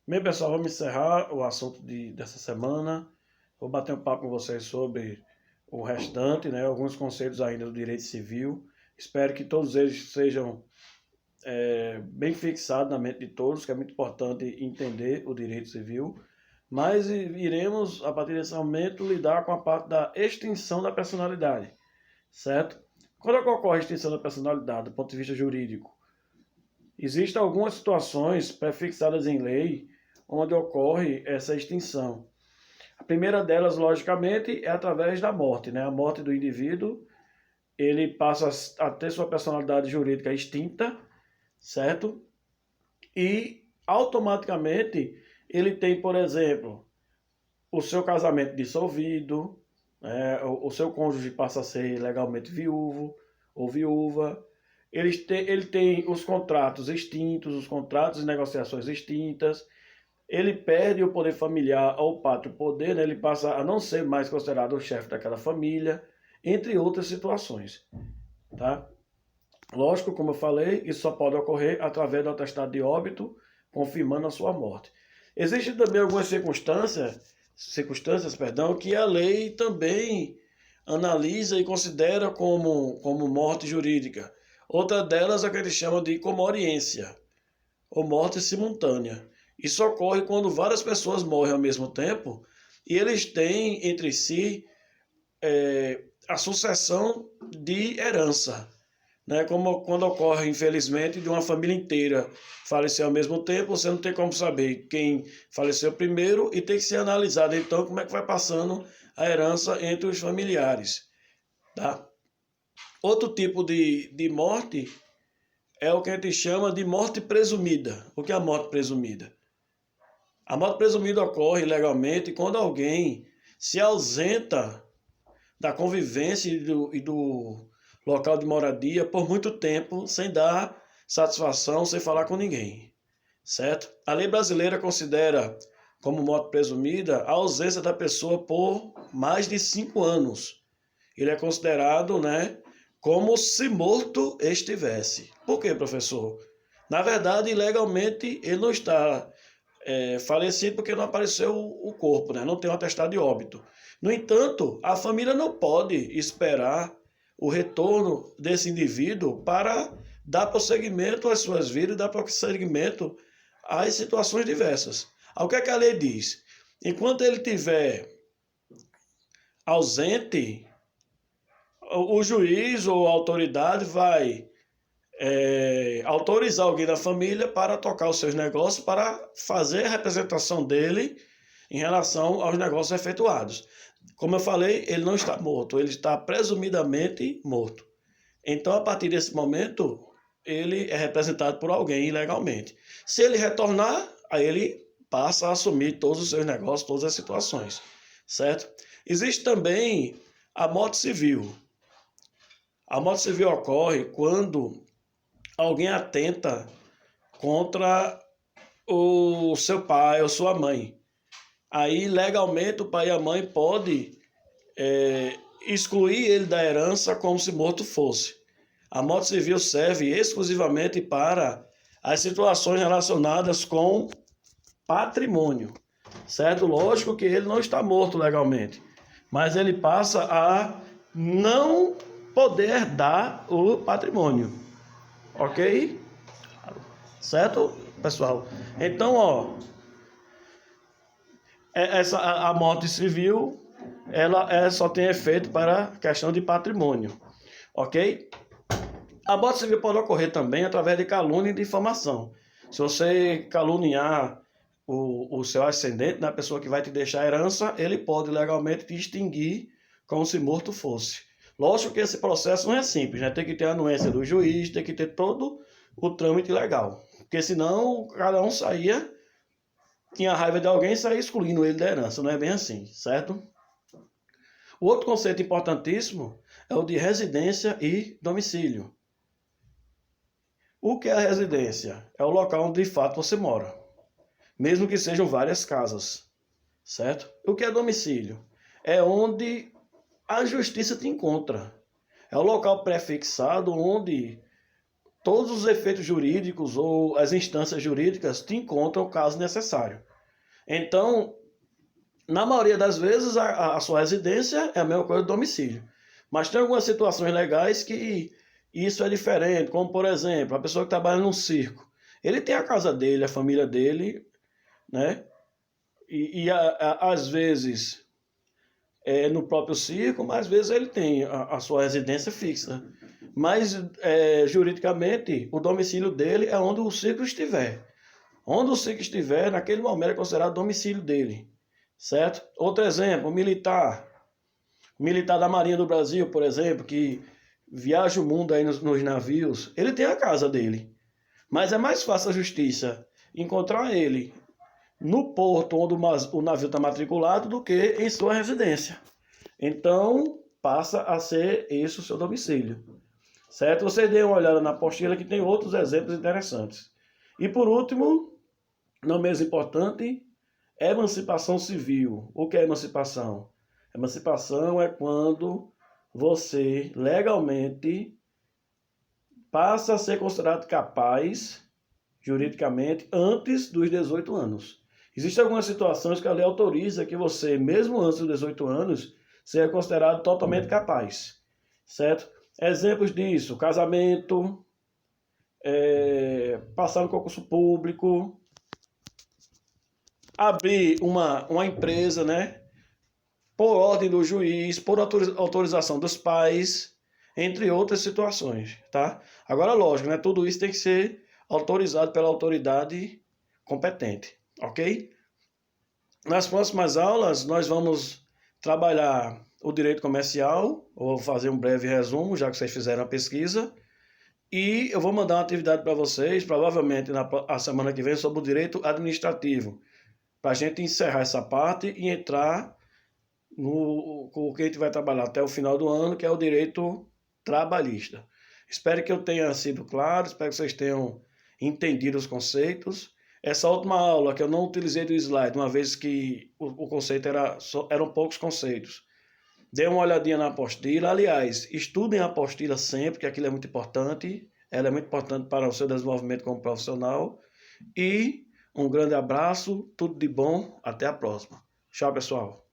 Bem, pessoal, vamos encerrar o assunto dessa semana. Vou bater um papo com vocês sobre o restante, né? Alguns conceitos ainda do direito civil. Espero que todos eles sejam bem fixados na mente de todos, que é muito importante entender o direito civil. Mas iremos, a partir desse momento, lidar com a parte da extinção da personalidade, certo? Quando ocorre a extinção da personalidade, do ponto de vista jurídico, existem algumas situações prefixadas em lei onde ocorre essa extinção. A primeira delas, logicamente, é através da morte, né? A morte do indivíduo, ele passa a ter sua personalidade jurídica extinta, certo? E automaticamente ele tem, por exemplo, o seu casamento dissolvido, né? O seu cônjuge passa a ser legalmente viúvo ou viúva. Ele tem os contratos extintos, os contratos e negociações extintas. Ele perde o poder familiar ao pátrio poder, né? Ele passa a não ser mais considerado o chefe daquela família, entre outras situações, tá? Lógico, como eu falei, isso só pode ocorrer através do atestado de óbito, confirmando a sua morte. Existem também algumas circunstâncias, que a lei também analisa e considera como morte jurídica. Outra delas é a que eles chamam de comoriência, ou morte simultânea. Isso ocorre quando várias pessoas morrem ao mesmo tempo e eles têm entre si a sucessão de herança, né? Como quando ocorre, infelizmente, de uma família inteira falecer ao mesmo tempo, você não tem como saber quem faleceu primeiro e tem que ser analisado, então, como é que vai passando a herança entre os familiares, tá? Outro tipo de morte é o que a gente chama de morte presumida. O que é a morte presumida? A morte presumida ocorre legalmente quando alguém se ausenta da convivência e do local de moradia por muito tempo, sem dar satisfação, sem falar com ninguém, certo? A lei brasileira considera como morte presumida a ausência da pessoa por mais de 5 anos. Ele é considerado, né, como se morto estivesse. Por quê, professor? Na verdade, legalmente, ele não está falecido porque não apareceu o corpo, né? Não tem um atestado de óbito. No entanto, a família não pode esperar o retorno desse indivíduo para dar prosseguimento às suas vidas, dar prosseguimento às situações diversas. O que é que a lei diz? Enquanto ele estiver ausente, o juiz ou a autoridade vai autorizar alguém da família para tocar os seus negócios, para fazer a representação dele em relação aos negócios efetuados. Como eu falei, ele não está morto, ele está presumidamente morto. Então, a partir desse momento, ele é representado por alguém legalmente. Se ele retornar, aí ele passa a assumir todos os seus negócios, todas as situações, certo? Existe também a morte civil. A morte civil ocorre quando alguém atenta contra o seu pai ou sua mãe. Aí, legalmente, o pai e a mãe podem excluir ele da herança como se morto fosse. A morte civil serve exclusivamente para as situações relacionadas com patrimônio, certo? Lógico que ele não está morto legalmente, mas ele passa a não poder dar o patrimônio, ok? Certo, pessoal? Então, a morte civil, ela só tem efeito para questão de patrimônio, ok? A morte civil pode ocorrer também através de calúnia e difamação. Se você caluniar o seu ascendente, na pessoa que vai te deixar a herança, ele pode legalmente te extinguir como se morto fosse. Lógico que esse processo não é simples, né? Tem que ter a anuência do juiz, tem que ter todo o trâmite legal. Porque senão cada um tinha raiva de alguém e saía excluindo ele da herança. Não é bem assim, certo? O outro conceito importantíssimo é o de residência e domicílio. O que é a residência? É o local onde de fato você mora, mesmo que sejam várias casas, certo? O que é domicílio? É onde a justiça te encontra. É o local prefixado onde todos os efeitos jurídicos ou as instâncias jurídicas te encontram o caso necessário. Então, na maioria das vezes, a sua residência é a mesma coisa do domicílio. Mas tem algumas situações legais que isso é diferente, como, por exemplo, a pessoa que trabalha num circo. Ele tem a casa dele, a família dele, né? Às vezes no próprio circo, mas às vezes ele tem a sua residência fixa. Mas juridicamente, o domicílio dele é onde o circo estiver. Onde o circo estiver, naquele momento é considerado domicílio dele. Certo? Outro exemplo, o militar da Marinha do Brasil, por exemplo, que viaja o mundo aí nos navios, ele tem a casa dele. Mas é mais fácil a justiça encontrar ele no porto onde o navio está matriculado do que em sua residência. Então, passa a ser esse o seu domicílio. Certo? Vocês deem uma olhada na apostila que tem outros exemplos interessantes. E por último, não menos importante, emancipação civil. O que é emancipação? Emancipação é quando você legalmente passa a ser considerado capaz, juridicamente, antes dos 18 anos. Existem algumas situações que a lei autoriza que você, mesmo antes dos 18 anos, seja considerado totalmente capaz. Certo? Exemplos disso, casamento, passar no concurso público, abrir uma empresa, né? Por ordem do juiz, por autorização dos pais, entre outras situações, tá? Agora, lógico, né? Tudo isso tem que ser autorizado pela autoridade competente, ok? Nas próximas aulas, nós vamos trabalhar o direito comercial, vou fazer um breve resumo, já que vocês fizeram a pesquisa, e eu vou mandar uma atividade para vocês, provavelmente na semana que vem, sobre o direito administrativo, para a gente encerrar essa parte e entrar com o que a gente vai trabalhar até o final do ano, que é o direito trabalhista. Espero que eu tenha sido claro, espero que vocês tenham entendido os conceitos. Essa última aula que eu não utilizei do slide, uma vez que o conceito eram poucos conceitos. Dê uma olhadinha na apostila. Aliás, estudem a apostila sempre, que aquilo é muito importante. Ela é muito importante para o seu desenvolvimento como profissional. E um grande abraço, tudo de bom, até a próxima. Tchau, pessoal.